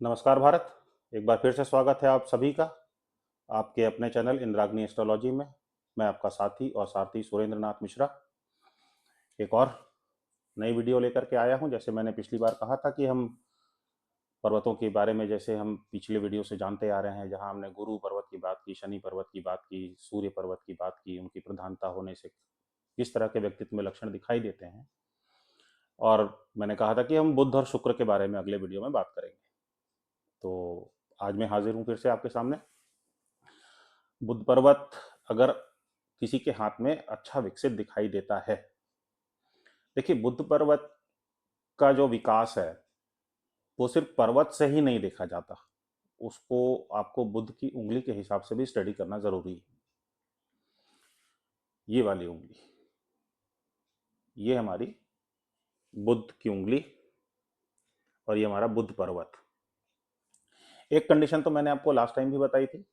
नमस्कार भारत। एक बार फिर से स्वागत है आप सभी का आपके अपने चैनल इंद्राग्नी एस्ट्रोलॉजी में। मैं आपका साथी और सारथी सुरेंद्र नाथ मिश्रा एक और नई वीडियो लेकर के आया हूं। जैसे मैंने पिछली बार कहा था कि हम पर्वतों के बारे में, जैसे हम पिछले वीडियो से जानते आ रहे हैं, जहां हमने गुरु पर्वत की बात की, शनि पर्वत की बात की, सूर्य पर्वत की बात की, उनकी प्रधानता होने से किस तरह के व्यक्तित्व में लक्षण दिखाई देते हैं। और मैंने कहा था कि हम बुध और शुक्र के बारे में अगले वीडियो में बात करेंगे। तो आज मैं हाजिर हूं फिर से आपके सामने। बुद्ध पर्वत अगर किसी के हाथ में अच्छा विकसित दिखाई देता है, देखिए बुद्ध पर्वत का जो विकास है वो सिर्फ पर्वत से ही नहीं देखा जाता, उसको आपको बुद्ध की उंगली के हिसाब से भी स्टडी करना जरूरी है। ये वाली उंगली, ये हमारी बुद्ध की उंगली और ये हमारा बुद्ध पर्वत। एक कंडीशन तो मैंने आपको लास्ट टाइम भी बताई थी,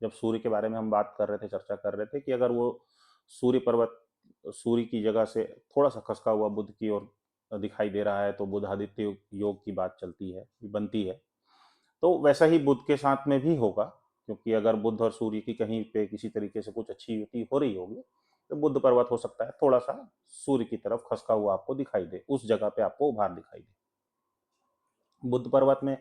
जब सूर्य के बारे में हम बात कर रहे थे, चर्चा कर रहे थे कि अगर वो सूर्य पर्वत सूर्य की जगह से थोड़ा सा खसका हुआ बुध की ओर दिखाई दे रहा है तो बुध आदित्य योग की बात चलती है, बनती है। तो वैसा ही बुध के साथ में भी होगा, क्योंकि अगर बुध और सूर्य की कहीं पे किसी तरीके से कुछ अच्छी युति हो रही होगी तो बुद्ध पर्वत हो सकता है थोड़ा सा सूर्य की तरफ खसका हुआ आपको दिखाई दे, उस जगह पे आपको उभार दिखाई दे बुद्ध पर्वत में।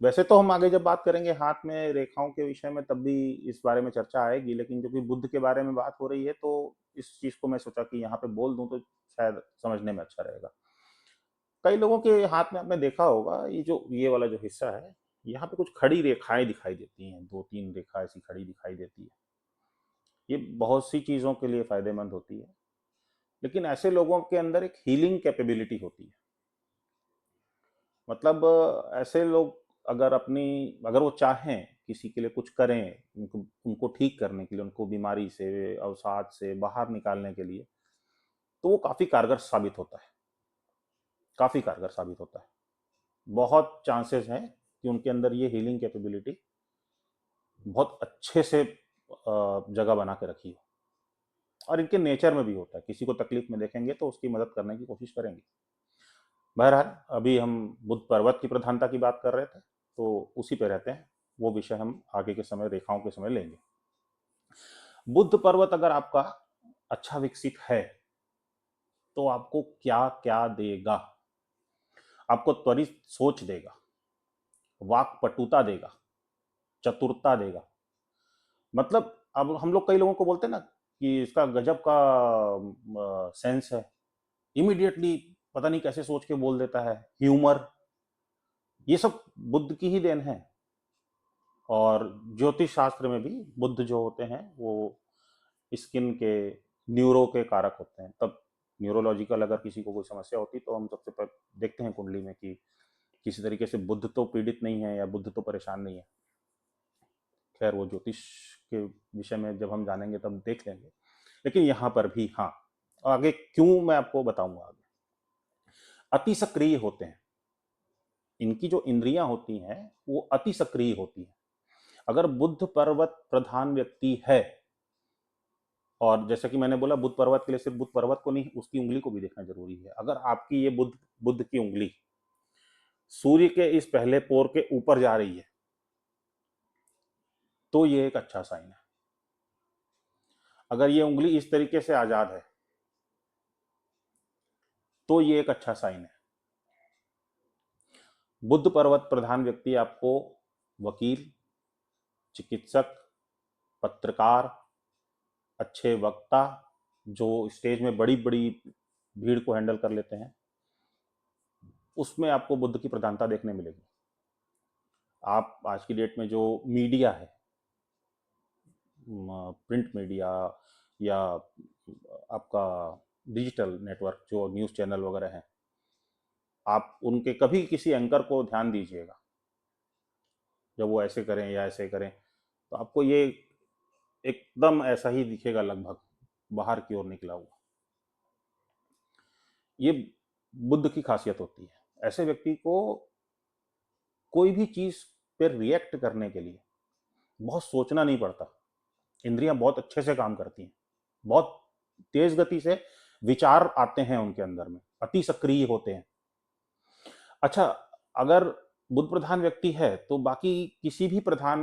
वैसे तो हम आगे जब बात करेंगे हाथ में रेखाओं के विषय में तब भी इस बारे में चर्चा आएगी, लेकिन क्योंकि बुद्ध के बारे में बात हो रही है तो इस चीज को मैं सोचा कि यहाँ पे बोल दूं तो शायद समझने में अच्छा रहेगा। कई लोगों के हाथ में आपने देखा होगा, ये वाला जो हिस्सा है, यहाँ पे कुछ खड़ी रेखाएं दिखाई देती हैं, दो तीन रेखा ऐसी खड़ी दिखाई देती है। ये बहुत सी चीजों के लिए फायदेमंद होती है, लेकिन ऐसे लोगों के अंदर एक हीलिंग कैपेबिलिटी होती है। मतलब ऐसे लोग अगर वो चाहें किसी के लिए कुछ करें, उनको उनको ठीक करने के लिए, उनको बीमारी से, अवसाद से बाहर निकालने के लिए, तो वो काफी कारगर साबित होता है। काफी कारगर साबित होता है। बहुत चांसेस हैं कि उनके अंदर ये हीलिंग कैपेबिलिटी बहुत अच्छे से जगह बना के रखी हो, और इनके नेचर में भी होता है। किसी को तकलीफ में देखेंगे तो उसकी मदद करने की कोशिश करेंगे। बहरहाल अभी हम बुद्ध पर्वत की प्रधानता की बात कर रहे थे, तो उसी पे रहते हैं। वो विषय हम आगे के समय, रेखाओं के समय लेंगे। बुद्ध पर्वत अगर आपका अच्छा विकसित है तो आपको क्या क्या देगा? आपको त्वरित सोच देगा, वाक पटुता देगा, चतुरता देगा। मतलब अब हम लोग कई लोगों को बोलते हैं ना कि इसका गजब का सेंस है, इमीडिएटली पता नहीं कैसे सोच के बोल देता है, ह्यूमर, ये सब बुद्ध की ही देन है। और ज्योतिष शास्त्र में भी बुद्ध जो होते हैं वो स्किन के, न्यूरो के कारक होते हैं। तब न्यूरोलॉजिकल अगर किसी को कोई समस्या होती तो हम सबसे पहले देखते हैं कुंडली में कि किसी तरीके से बुद्ध तो पीड़ित नहीं है या बुद्ध तो परेशान नहीं है। खैर वो ज्योतिष के विषय में जब हम जानेंगे तब देख लेंगे, लेकिन यहाँ पर भी हाँ, आगे क्यों मैं आपको बताऊंगा। आगे अति सक्रिय होते हैं, इनकी जो इंद्रियां होती हैं वो अति सक्रिय होती हैं। अगर बुद्ध पर्वत प्रधान व्यक्ति है, और जैसा कि मैंने बोला बुद्ध पर्वत के लिए सिर्फ बुद्ध पर्वत को नहीं, उसकी उंगली को भी देखना जरूरी है। अगर आपकी ये बुद्ध बुद्ध की उंगली सूर्य के इस पहले पोर के ऊपर जा रही है तो ये एक अच्छा साइन है। अगर ये उंगली इस तरीके से आजाद है तो ये एक अच्छा साइन है। बुद्ध पर्वत प्रधान व्यक्ति आपको वकील, चिकित्सक, पत्रकार, अच्छे वक्ता, जो स्टेज में बड़ी बड़ी भीड़ को हैंडल कर लेते हैं, उसमें आपको बुद्ध की प्रधानता देखने मिलेगी। आप आज की डेट में जो मीडिया है, प्रिंट मीडिया या आपका डिजिटल नेटवर्क, जो न्यूज़ चैनल वगैरह हैं, आप उनके कभी किसी एंकर को ध्यान दीजिएगा, जब वो ऐसे करें या ऐसे करें तो आपको ये एकदम ऐसा ही दिखेगा, लगभग बाहर की ओर निकला हुआ। ये बुद्ध की खासियत होती है। ऐसे व्यक्ति को कोई भी चीज पर रिएक्ट करने के लिए बहुत सोचना नहीं पड़ता। इंद्रियां बहुत अच्छे से काम करती हैं, बहुत तेज गति से विचार आते हैं उनके अंदर में, अति सक्रिय होते हैं। अच्छा, अगर बुध प्रधान व्यक्ति है तो बाकी किसी भी प्रधान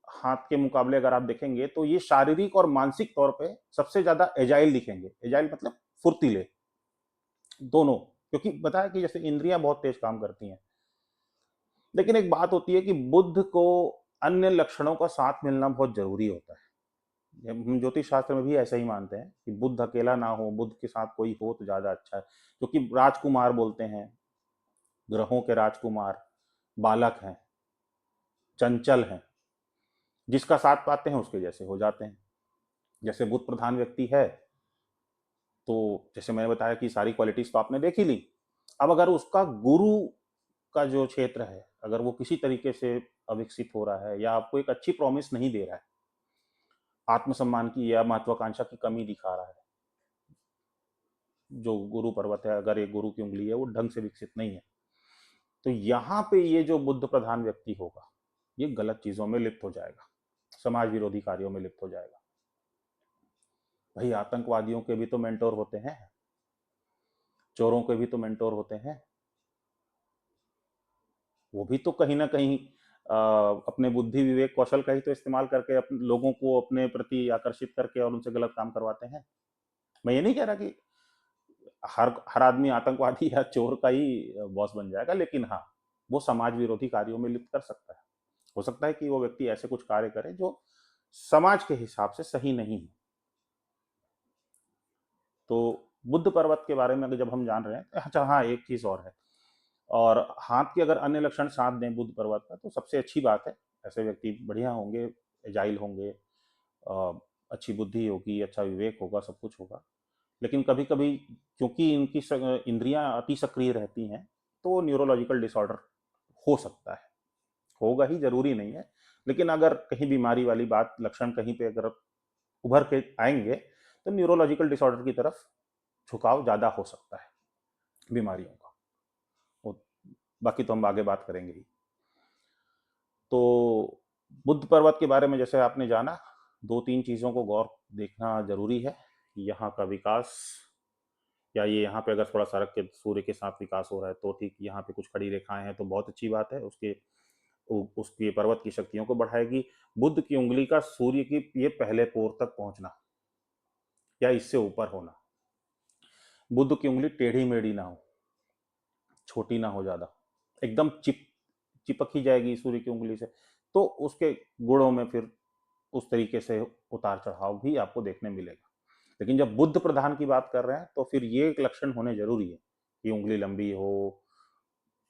हाथ के मुकाबले अगर आप देखेंगे तो ये शारीरिक और मानसिक तौर पे सबसे ज्यादा एजाइल दिखेंगे। एजाइल मतलब फुर्तीले दोनों, क्योंकि बताया कि जैसे इंद्रियां बहुत तेज काम करती हैं। लेकिन एक बात होती है कि बुध को अन्य लक्षणों का साथ मिलना बहुत जरूरी होता है। हम ज्योतिष शास्त्र में भी ऐसा ही मानते हैं कि बुध अकेला ना हो, बुध के साथ कोई हो तो ज्यादा अच्छा है। क्योंकि राजकुमार बोलते हैं, ग्रहों के राजकुमार बालक हैं, चंचल हैं, जिसका साथ पाते हैं उसके जैसे हो जाते हैं। जैसे बुध प्रधान व्यक्ति है तो जैसे मैंने बताया कि सारी क्वालिटीज तो आपने देख ही ली। अब अगर उसका गुरु का जो क्षेत्र है अगर वो किसी तरीके से अविकसित हो रहा है या आपको एक अच्छी प्रॉमिस नहीं दे रहा है, आत्मसम्मान की या महत्वाकांक्षा की कमी दिखा रहा है, जो गुरु पर्वत है अगर ये गुरु की उंगली है वो ढंग से विकसित नहीं है, तो यहाँ पे ये जो बुद्ध प्रधान व्यक्ति होगा ये गलत चीजों में लिप्त हो जाएगा, समाज विरोधी कार्यों में लिप्त हो जाएगा। भाई आतंकवादियों के भी तो मेंटोर होते हैं, चोरों के भी तो मेंटोर होते हैं, वो भी तो कहीं ना कहीं अपने बुद्धि विवेक कौशल का ही तो इस्तेमाल करके अपने लोगों को अपने प्रति आकर्षित करके और उनसे गलत काम करवाते हैं। मैं ये नहीं कह रहा कि हर हर आदमी आतंकवादी या चोर का ही बॉस बन जाएगा, लेकिन हाँ वो समाज विरोधी कार्यों में लिप्त कर सकता है। हो सकता है कि वो व्यक्ति ऐसे कुछ कार्य करे जो समाज के हिसाब से सही नहीं है। तो बुद्ध पर्वत के बारे में अगर जब हम जान रहे हैं, अच्छा हाँ एक चीज और है, और हाथ के अगर अन्य लक्षण साथ दें बुद्ध पर्वत का तो सबसे अच्छी बात है। ऐसे व्यक्ति बढ़िया होंगे, एजाइल होंगे, अच्छी बुद्धि होगी, अच्छा विवेक होगा, सब कुछ होगा। लेकिन कभी कभी क्योंकि इनकी इंद्रियां अति सक्रिय रहती हैं तो न्यूरोलॉजिकल डिसऑर्डर हो सकता है, होगा ही जरूरी नहीं है, लेकिन अगर कहीं बीमारी वाली बात लक्षण कहीं पे अगर उभर के आएंगे तो न्यूरोलॉजिकल डिसऑर्डर की तरफ झुकाव ज्यादा हो सकता है बीमारियों का। वो बाकी तो हम आगे बात करेंगे ही। तो बुद्ध पर्वत के बारे में जैसे आपने जाना, दो तीन चीजों को गौर देखना जरूरी है। यहाँ का विकास, या ये यहाँ पे अगर थोड़ा सड़क के सूर्य के साथ विकास हो रहा है तो ठीक, यहाँ पे कुछ खड़ी रेखाएं हैं तो बहुत अच्छी बात है, उसके उसकी पर्वत की शक्तियों को बढ़ाएगी। बुद्ध की उंगली का सूर्य की ये पहले पोर तक पहुंचना या इससे ऊपर होना, बुद्ध की उंगली टेढ़ी मेढ़ी ना हो, छोटी ना हो ज्यादा, एकदम चिपक ही जाएगी सूर्य की उंगली से, तो उसके गुणों में फिर उस तरीके से उतार चढ़ाव भी आपको देखने मिलेगा। लेकिन जब बुद्ध प्रधान की बात कर रहे हैं तो फिर ये एक लक्षण होने जरूरी है कि उंगली लंबी हो,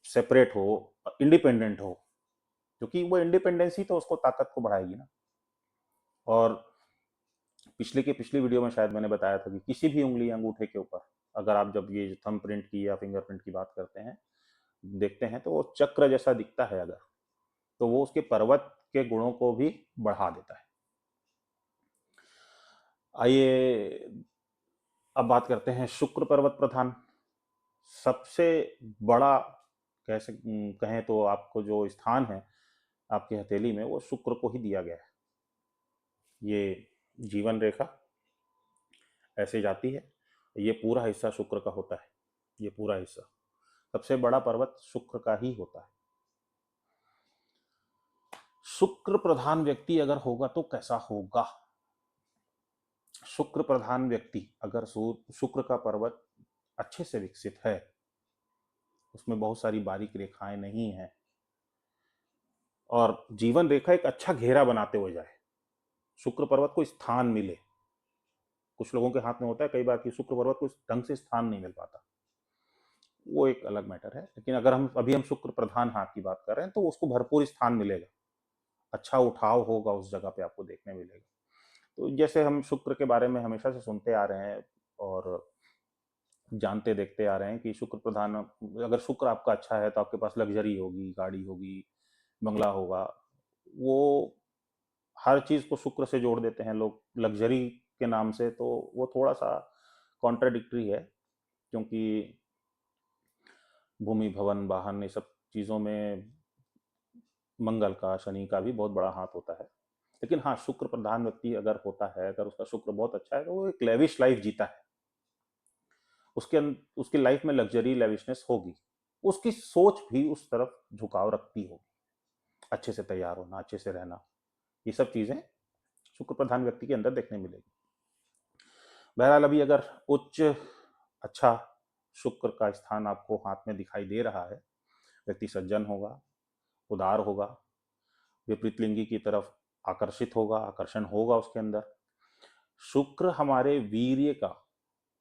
सेपरेट हो, इंडिपेंडेंट हो, क्योंकि वो इंडिपेंडेंस ही तो उसको ताकत को बढ़ाएगी ना। और पिछली वीडियो में शायद मैंने बताया था कि किसी भी उंगली अंगूठे के ऊपर अगर आप जब ये थंब प्रिंट की या फिंगरप्रिंट की बात करते हैं देखते हैं तो वो चक्र जैसा दिखता है अगर, तो वो उसके पर्वत के गुणों को भी बढ़ा देता है। आइए अब बात करते हैं शुक्र पर्वत प्रधान। सबसे बड़ा कहें तो आपको जो स्थान है आपकी हथेली में वो शुक्र को ही दिया गया है। ये जीवन रेखा ऐसे जाती है, ये पूरा हिस्सा शुक्र का होता है, ये पूरा हिस्सा सबसे बड़ा पर्वत शुक्र का ही होता है। शुक्र प्रधान व्यक्ति अगर होगा तो कैसा होगा? शुक्र प्रधान व्यक्ति अगर शुक्र का पर्वत अच्छे से विकसित है, उसमें बहुत सारी बारीक रेखाएं नहीं है, और जीवन रेखा एक अच्छा घेरा बनाते हुए जाए, शुक्र पर्वत को स्थान मिले। कुछ लोगों के हाथ में होता है कई बार कि शुक्र पर्वत को ढंग से स्थान नहीं मिल पाता, वो एक अलग मैटर है। लेकिन अगर हम शुक्र प्रधान हाथ की बात कर रहे हैं तो उसको भरपूर स्थान मिलेगा, अच्छा उठाव होगा उस जगह पे आपको देखने मिलेगा। तो जैसे हम शुक्र के बारे में हमेशा से सुनते आ रहे हैं और जानते देखते आ रहे हैं कि शुक्र प्रधान, अगर शुक्र आपका अच्छा है तो आपके पास लग्जरी होगी, गाड़ी होगी, बंगला होगा। वो हर चीज को शुक्र से जोड़ देते हैं लोग लग्जरी के नाम से, तो वो थोड़ा सा कॉन्ट्राडिक्टरी है, क्योंकि भूमि भवन वाहन ये सब चीजों में मंगल का शनि का भी बहुत बड़ा हाथ होता है। लेकिन हाँ शुक्र प्रधान व्यक्ति अगर होता है, अगर उसका शुक्र बहुत अच्छा है तो वो एक लेविश लाइफ जीता है, उसके उसकी लाइफ में लग्जरी लेविशनेस होगी, उसकी सोच भी उस तरफ झुकाव रखती होगी। अच्छे से तैयार होना, अच्छे से रहना, ये सब चीजें शुक्र प्रधान व्यक्ति के अंदर देखने मिलेगी। बहरहाल अभी अगर उच्च अच्छा शुक्र का स्थान आपको हाथ में दिखाई दे रहा है, व्यक्ति सज्जन होगा, उदार होगा, विपरीत लिंगी की तरफ आकर्षित होगा, आकर्षण होगा उसके अंदर। शुक्र हमारे वीर्य का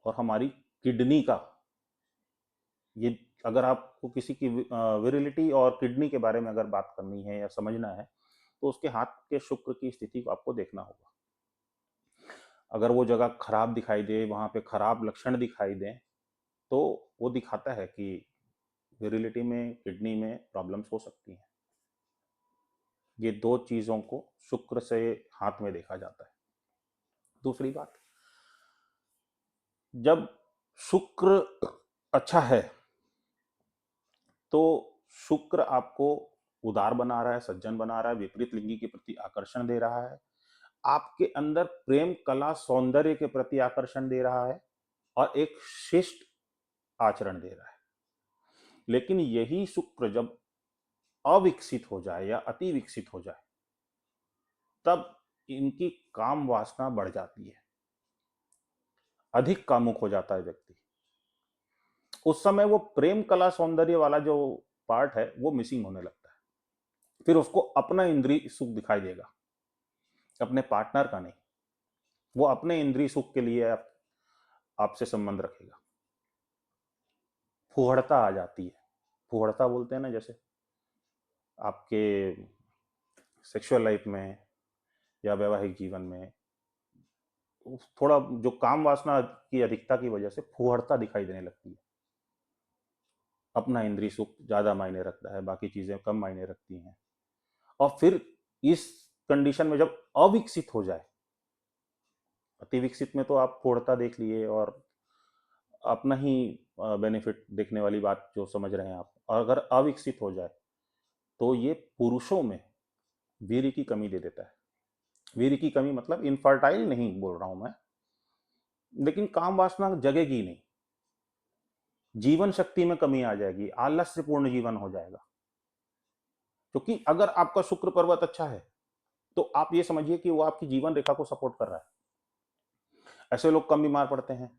और हमारी किडनी का, ये अगर आपको किसी की विरिलिटी और किडनी के बारे में अगर बात करनी है या समझना है, तो उसके हाथ के शुक्र की स्थिति को आपको देखना होगा। अगर वो जगह खराब दिखाई दे, वहां पे खराब लक्षण दिखाई दे, तो वो दिखाता है कि विरिलिटी में, किडनी में प्रॉब्लम्स हो सकती हैं। ये दो चीजों को शुक्र से हाथ में देखा जाता है। दूसरी बात, जब शुक्र अच्छा है तो शुक्र आपको उदार बना रहा है, सज्जन बना रहा है, विपरीत लिंगी के प्रति आकर्षण दे रहा है, आपके अंदर प्रेम, कला, सौंदर्य के प्रति आकर्षण दे रहा है और एक शिष्ट आचरण दे रहा है। लेकिन यही शुक्र जब अविकसित हो जाए या अति विकसित हो जाए, तब इनकी काम वासना बढ़ जाती है, अधिक कामुक हो जाता है व्यक्ति। उस समय वो प्रेम, कला, सौंदर्य वाला जो पार्ट है वो मिसिंग होने लगता है। फिर उसको अपना इंद्रिय सुख दिखाई देगा, अपने पार्टनर का नहीं। वो अपने इंद्रिय सुख के लिए आपसे संबंध रखेगा। फुहड़ता आ जाती है। फुहड़ता बोलते हैं ना, जैसे आपके सेक्सुअल लाइफ में या वैवाहिक जीवन में थोड़ा जो काम वासना की अधिकता की वजह से फुहड़ता दिखाई देने लगती है। अपना इंद्रिय सुख ज्यादा मायने रखता है, बाकी चीजें कम मायने रखती हैं। और फिर इस कंडीशन में जब अविकसित हो जाए, अति विकसित में तो आप फुहड़ता देख लिए और अपना ही बेनिफिट देखने वाली बात जो समझ रहे हैं आप, और अगर अविकसित हो जाए तो ये पुरुषों में वीर्य की कमी दे देता है। वीर्य की कमी मतलब इनफर्टाइल नहीं बोल रहा हूं मैं, लेकिन काम वासना जगेगी नहीं, जीवन शक्ति में कमी आ जाएगी, आलस्यपूर्ण जीवन हो जाएगा। क्योंकि अगर आपका शुक्र पर्वत अच्छा है तो आप ये समझिए कि वो आपकी जीवन रेखा को सपोर्ट कर रहा है। ऐसे लोग कम बीमार पड़ते हैं,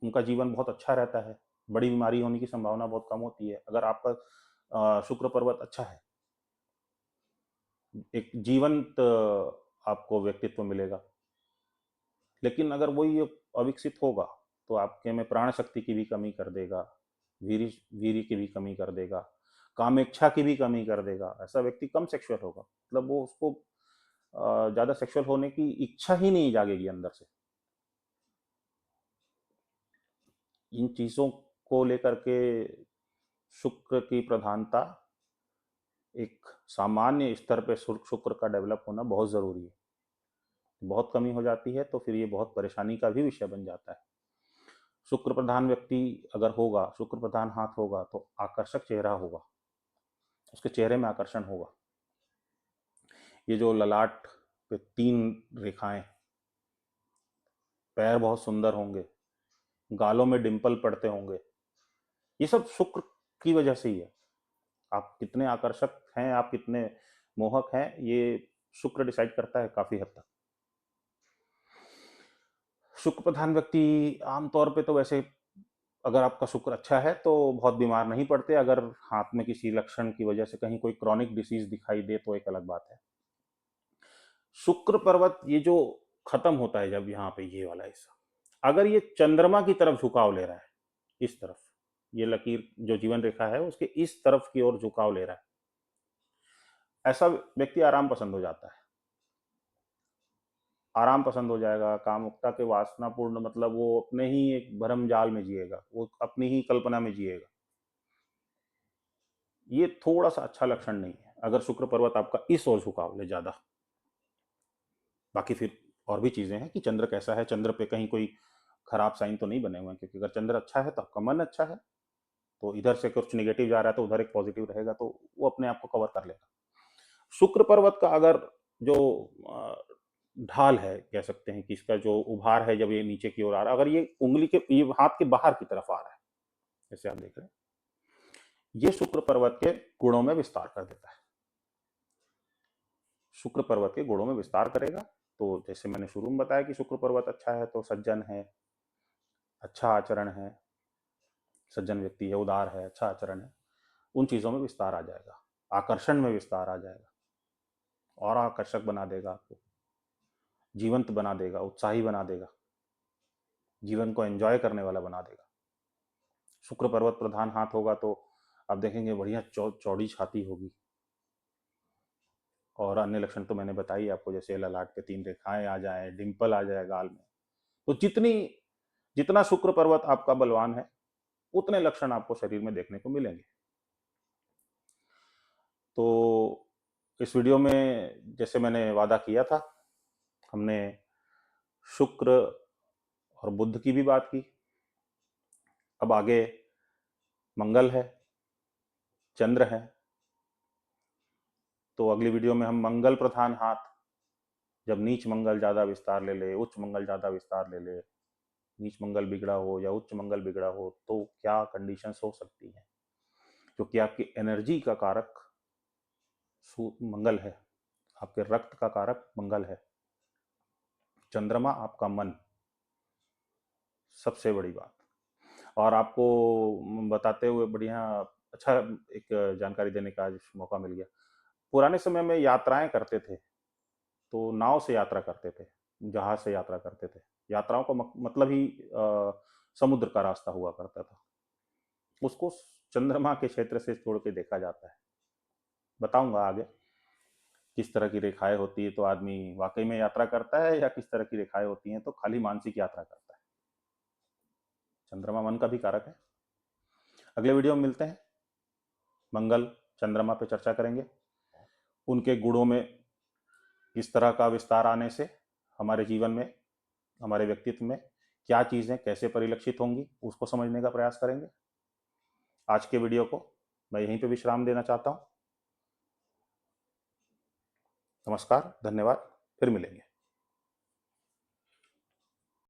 उनका जीवन बहुत अच्छा रहता है, बड़ी बीमारी होने की संभावना बहुत कम होती है अगर आपका शुक्र पर्वत अच्छा है। एक जीवंत आपको व्यक्तित्व मिलेगा। लेकिन अगर वही अविकसित होगा तो आपके में प्राण शक्ति की भी कमी कर देगा, वीर वीर्य की भी कमी कर देगा, कामेच्छा की भी कमी कर देगा। ऐसा व्यक्ति कम सेक्सुअल होगा, मतलब वो उसको ज्यादा सेक्सुअल होने की इच्छा ही नहीं जागेगी अंदर से। इन चीजों को लेकर के शुक्र की प्रधानता, एक सामान्य स्तर पे शुक्र का डेवलप होना बहुत जरूरी है। बहुत कमी हो जाती है तो फिर ये बहुत परेशानी का भी विषय बन जाता है। शुक्र प्रधान व्यक्ति अगर होगा, शुक्र प्रधान हाथ होगा तो आकर्षक चेहरा होगा, उसके चेहरे में आकर्षण होगा। ये जो ललाट पे 3 रेखाएं, पैर बहुत सुंदर होंगे, गालों में डिंपल पड़ते होंगे, ये सब शुक्र की वजह से ही है। आप कितने आकर्षक हैं, आप कितने मोहक हैं, ये शुक्र डिसाइड करता है काफी हद तक। शुक्र प्रधान व्यक्ति आमतौर पे तो वैसे, अगर आपका शुक्र अच्छा है तो बहुत बीमार नहीं पड़ते। अगर हाथ में किसी लक्षण की वजह से कहीं कोई क्रॉनिक डिसीज दिखाई दे तो एक अलग बात है। शुक्र पर्वत ये जो खत्म होता है जब यहाँ पे ये वाला हिस्सा, अगर ये चंद्रमा की तरफ झुकाव ले रहा है, इस तरफ, ये लकीर जो जीवन रेखा है उसके इस तरफ की ओर झुकाव ले रहा है, ऐसा व्यक्ति आराम पसंद हो जाता है। आराम पसंद हो जाएगा, कामुकता के वासनापूर्ण, मतलब वो अपने ही एक भरम जाल में जिएगा, वो अपनी ही कल्पना में जिएगा। ये थोड़ा सा अच्छा लक्षण नहीं है अगर शुक्र पर्वत आपका इस ओर झुकाव ले ज्यादा। बाकी फिर और भी चीजें हैं कि चंद्र कैसा है, चंद्र पे कहीं कोई खराब साइन तो नहीं बने हुए हैं, क्योंकि अगर चंद्र अच्छा है तो आपका मन अच्छा है, तो इधर से कुछ निगेटिव जा रहा है तो उधर एक पॉजिटिव रहेगा, तो वो अपने आप को कवर कर लेगा। शुक्र पर्वत का अगर जो ढाल है, कह सकते हैं कि इसका जो उभार है, जब ये नीचे की ओर आ रहा है, अगर ये उंगली के, ये हाथ के बाहर की तरफ आ रहा है, जैसे आप देख रहे हैं, ये शुक्र पर्वत के गुणों में विस्तार कर देता है। शुक्र पर्वत के गुणों में विस्तार करेगा। तो जैसे मैंने शुरू में बताया कि शुक्र पर्वत अच्छा है तो सज्जन है, अच्छा आचरण है, सज्जन व्यक्ति है, उदार है, अच्छा आचरण है, उन चीजों में विस्तार आ जाएगा, आकर्षण में विस्तार आ जाएगा, और आकर्षक बना देगा आपको, जीवंत बना देगा, उत्साही बना देगा, जीवन को एंजॉय करने वाला बना देगा। शुक्र पर्वत प्रधान हाथ होगा तो आप देखेंगे बढ़िया चौड़ी छाती होगी, और अन्य लक्षण तो मैंने बताई आपको, जैसे ललाट पे 3 रेखाएं आ जाए, डिंपल आ जाए गाल में। तो जितना शुक्र पर्वत आपका बलवान है, उतने लक्षण आपको शरीर में देखने को मिलेंगे। तो इस वीडियो में जैसे मैंने वादा किया था, हमने शुक्र और बुध की भी बात की। अब आगे मंगल है, चंद्र है। तो अगली वीडियो में हम मंगल प्रधान हाथ, जब नीच मंगल ज्यादा विस्तार ले ले, उच्च मंगल ज्यादा विस्तार ले ले, नीच मंगल बिगड़ा हो या उच्च मंगल बिगड़ा हो, तो क्या कंडीशंस हो सकती हैं। क्योंकि आपकी एनर्जी का कारक मंगल है, आपके रक्त का कारक मंगल है, चंद्रमा आपका मन, सबसे बड़ी बात। और आपको बताते हुए बढ़िया अच्छा एक जानकारी देने का आज मौका मिल गया। पुराने समय में यात्राएं करते थे तो नाव से यात्रा करते थे, जहाज से यात्रा करते थे। यात्राओं का मतलब ही समुद्र का रास्ता हुआ करता था। उसको चंद्रमा के क्षेत्र से जोड़ के देखा जाता है। बताऊंगा आगे किस तरह की रेखाएं होती है तो आदमी वाकई में यात्रा करता है, या किस तरह की रेखाएं होती हैं तो खाली मानसिक यात्रा करता है। चंद्रमा मन का भी कारक है। अगले वीडियो में मिलते हैं, मंगल चंद्रमा पे चर्चा करेंगे, उनके गुणों में किस तरह का विस्तार आने से हमारे जीवन में, हमारे व्यक्तित्व में क्या चीजें कैसे परिलक्षित होंगी, उसको समझने का प्रयास करेंगे। आज के वीडियो को मैं यहीं पे विश्राम देना चाहता हूं। नमस्कार, धन्यवाद, फिर मिलेंगे।